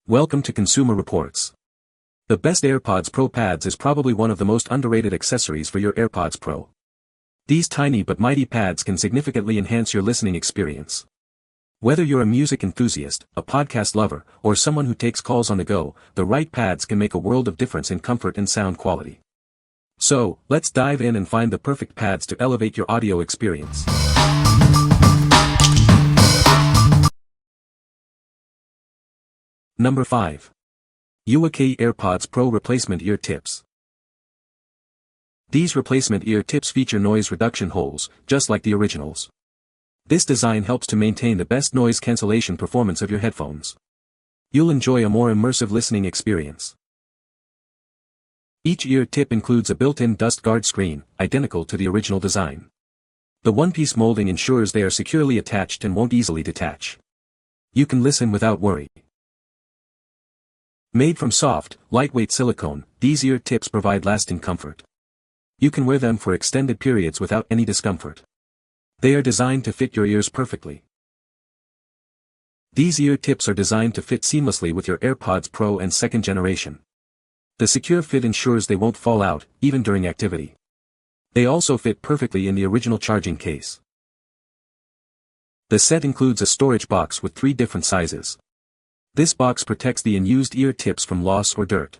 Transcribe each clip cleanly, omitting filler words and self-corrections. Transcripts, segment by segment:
Welcome to Consumer Reports. The best AirPods Pro Pads is probably one of the most underrated accessories for your AirPods Pro. These tiny but mighty pads can significantly enhance your listening experience. Whether you're a music enthusiast, a podcast lover, or someone who takes calls on the go, the right pads can make a world of difference in comfort and sound quality. So, let's dive in and find the perfect pads to elevate your audio experience. Number 5. YUWAKAYI AirPods Pro Replacement Ear Tips. These replacement ear tips feature noise reduction holes, just like the originals. This design helps to maintain the best noise cancellation performance of your headphones. You'll enjoy a more immersive listening experience. Each ear tip includes a built-in dust guard screen, identical to the original design. The one-piece molding ensures they are securely attached and won't easily detach. You can listen without worry. Made from soft, lightweight silicone, these ear tips provide lasting comfort. You can wear them for extended periods without any discomfort. They are designed to fit your ears perfectly. These ear tips are designed to fit seamlessly with your AirPods Pro and second generation. The secure fit ensures they won't fall out, even during activity. They also fit perfectly in the original charging case. The set includes a storage box with 3 different sizes. This box protects the unused ear tips from loss or dirt.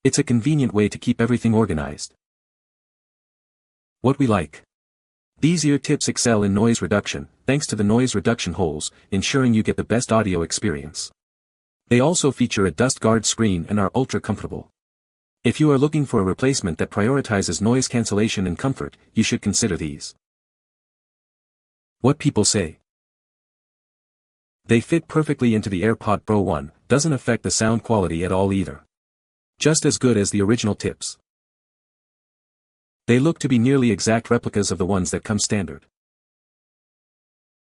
It's a convenient way to keep everything organized. What we like. These ear tips excel in noise reduction, thanks to the noise reduction holes, ensuring you get the best audio experience. They also feature a dust guard screen and are ultra comfortable. If you are looking for a replacement that prioritizes noise cancellation and comfort, you should consider these. What people say. They fit perfectly into the AirPod Pro 1, doesn't affect the sound quality at all either. Just as good as the original tips. They look to be nearly exact replicas of the ones that come standard.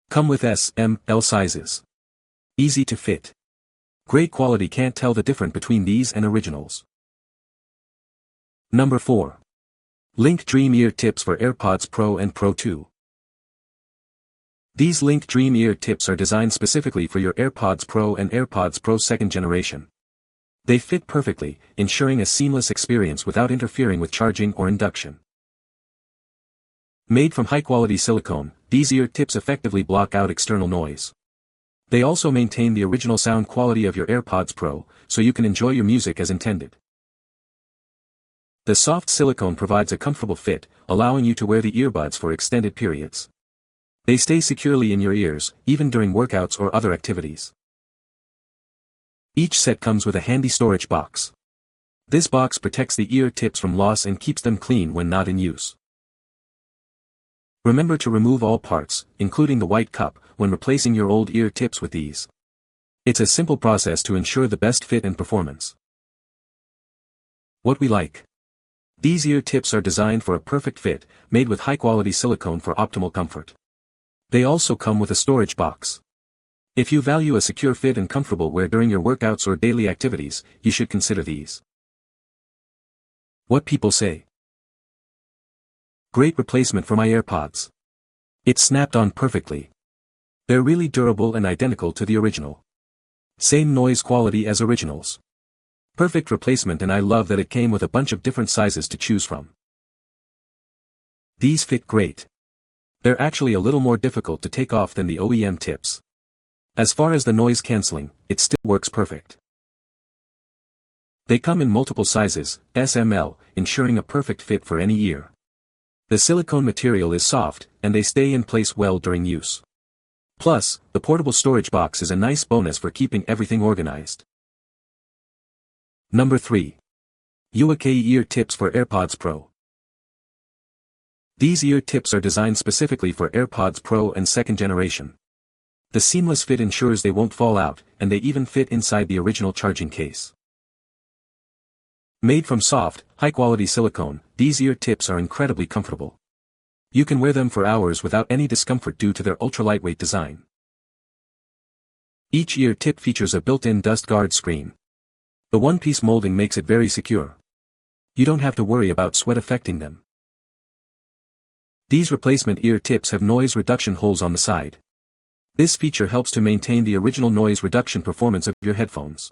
Come with S, M, L sizes. Easy to fit. Great quality, can't tell the difference between these and originals. Number 4. Link Dream Ear Tips for AirPods Pro and Pro 2. These Link Dream Ear Tips are designed specifically for your AirPods Pro and AirPods Pro second generation. They fit perfectly, ensuring a seamless experience without interfering with charging or induction. Made from high-quality silicone, these ear tips effectively block out external noise. They also maintain the original sound quality of your AirPods Pro, so you can enjoy your music as intended. The soft silicone provides a comfortable fit, allowing you to wear the earbuds for extended periods. They stay securely in your ears, even during workouts or other activities. Each set comes with a handy storage box. This box protects the ear tips from loss and keeps them clean when not in use. Remember to remove all parts, including the white cup, when replacing your old ear tips with these. It's a simple process to ensure the best fit and performance. What we like. These ear tips are designed for a perfect fit, made with high-quality silicone for optimal comfort. They also come with a storage box. If you value a secure fit and comfortable wear during your workouts or daily activities, you should consider these. What people say. Great replacement for my AirPods. It snapped on perfectly. They're really durable and identical to the original. Same noise quality as originals. Perfect replacement, and I love that it came with a bunch of different sizes to choose from. These fit great. They're actually a little more difficult to take off than the OEM tips. As far as the noise cancelling, it still works perfect. They come in multiple sizes, S, M, L, ensuring a perfect fit for any ear. The silicone material is soft, and they stay in place well during use. Plus, the portable storage box is a nice bonus for keeping everything organized. Number 3. YUWAKAYI Ear Tips for AirPods Pro. These ear tips are designed specifically for AirPods Pro and second generation. The seamless fit ensures they won't fall out, and they even fit inside the original charging case. Made from soft, high-quality silicone, these ear tips are incredibly comfortable. You can wear them for hours without any discomfort due to their ultra-lightweight design. Each ear tip features a built-in dust guard screen. The one-piece molding makes it very secure. You don't have to worry about sweat affecting them. These replacement ear tips have noise reduction holes on the side. This feature helps to maintain the original noise reduction performance of your headphones.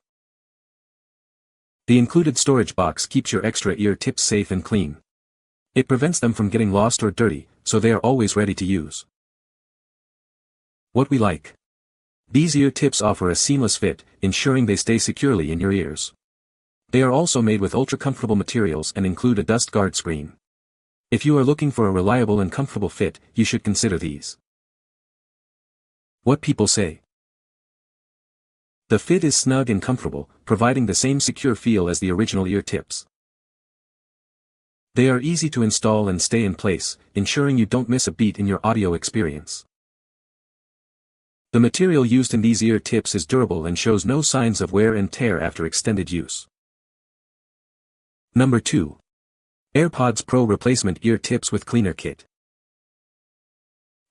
The included storage box keeps your extra ear tips safe and clean. It prevents them from getting lost or dirty, so they are always ready to use. What we like. These ear tips offer a seamless fit, ensuring they stay securely in your ears. They are also made with ultra-comfortable materials and include a dust guard screen. If you are looking for a reliable and comfortable fit, you should consider these. What people say. The fit is snug and comfortable, providing the same secure feel as the original ear tips. They are easy to install and stay in place, ensuring you don't miss a beat in your audio experience. The material used in these ear tips is durable and shows no signs of wear and tear after extended use. Number 2. AirPods Pro Replacement Ear Tips with Cleaner Kit.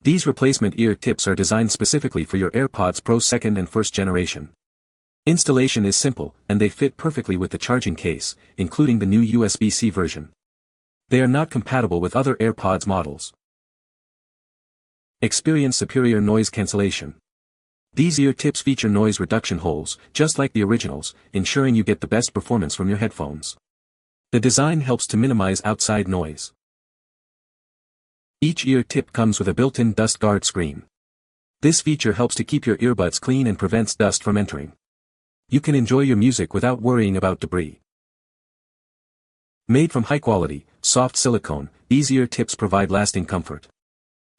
These replacement ear tips are designed specifically for your AirPods Pro 2nd and 1st generation. Installation is simple, and they fit perfectly with the charging case, including the new USB-C version. They are not compatible with other AirPods models. Experience superior noise cancellation. These ear tips feature noise reduction holes, just like the originals, ensuring you get the best performance from your headphones. The design helps to minimize outside noise. Each ear tip comes with a built-in dust guard screen. This feature helps to keep your earbuds clean and prevents dust from entering. You can enjoy your music without worrying about debris. Made from high-quality, soft silicone, these ear tips provide lasting comfort.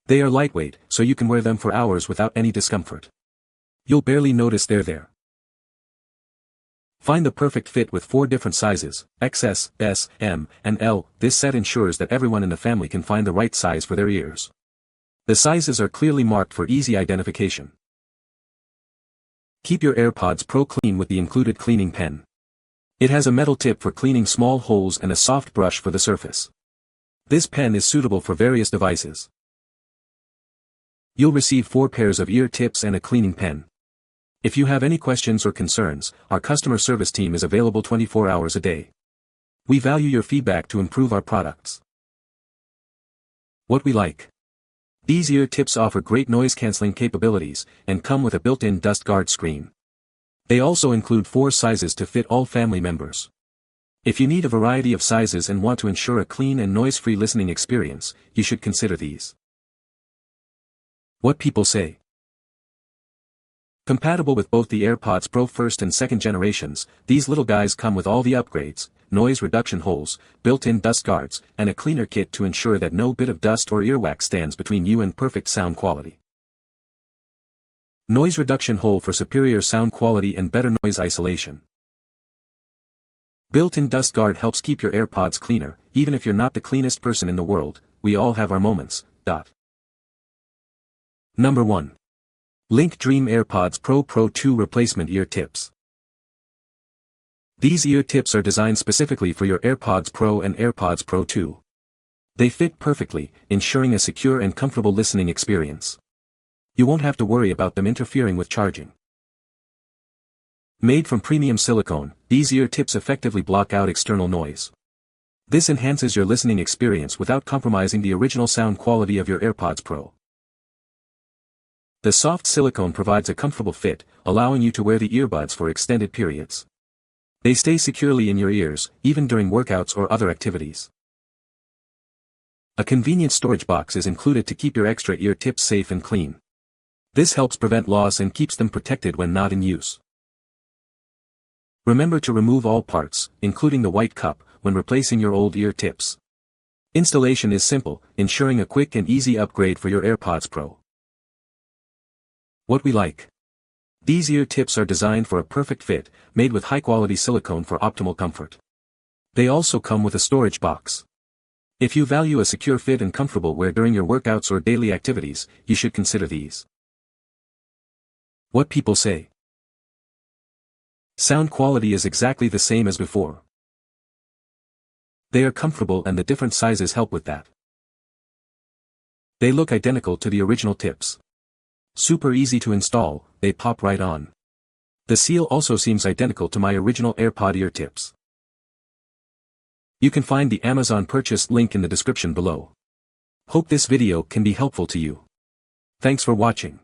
They are lightweight, so you can wear them for hours without any discomfort. You'll barely notice they're there. Find the perfect fit with 4 different sizes, XS, S, M, and L. This set ensures that everyone in the family can find the right size for their ears. The sizes are clearly marked for easy identification. Keep your AirPods Pro clean with the included cleaning pen. It has a metal tip for cleaning small holes and a soft brush for the surface. This pen is suitable for various devices. You'll receive 4 pairs of ear tips and a cleaning pen. If you have any questions or concerns, our customer service team is available 24 hours a day. We value your feedback to improve our products. What we like. These ear tips offer great noise-canceling capabilities, and come with a built-in dust guard screen. They also include 4 sizes to fit all family members. If you need a variety of sizes and want to ensure a clean and noise-free listening experience, you should consider these. What people say. Compatible with both the AirPods Pro 1st and 2nd generations, these little guys come with all the upgrades, noise reduction holes, built-in dust guards, and a cleaner kit to ensure that no bit of dust or earwax stands between you and perfect sound quality. Noise reduction hole for superior sound quality and better noise isolation. Built-in dust guard helps keep your AirPods cleaner, even if you're not the cleanest person in the world. We all have our moments. Number 1. Link Dream AirPods Pro 2 Replacement Ear Tips. These ear tips are designed specifically for your AirPods Pro and AirPods Pro 2. They fit perfectly, ensuring a secure and comfortable listening experience. You won't have to worry about them interfering with charging. Made from premium silicone, these ear tips effectively block out external noise. This enhances your listening experience without compromising the original sound quality of your AirPods Pro. The soft silicone provides a comfortable fit, allowing you to wear the earbuds for extended periods. They stay securely in your ears, even during workouts or other activities. A convenient storage box is included to keep your extra ear tips safe and clean. This helps prevent loss and keeps them protected when not in use. Remember to remove all parts, including the white cup, when replacing your old ear tips. Installation is simple, ensuring a quick and easy upgrade for your AirPods Pro. What we like. These ear tips are designed for a perfect fit, made with high-quality silicone for optimal comfort. They also come with a storage box. If you value a secure fit and comfortable wear during your workouts or daily activities, you should consider these. What people say. Sound quality is exactly the same as before. They are comfortable and the different sizes help with that. They look identical to the original tips. Super easy to install, they pop right on. The seal also seems identical to my original AirPod ear tips. You can find the Amazon purchase link in the description below. Hope this video can be helpful to you. Thanks for watching.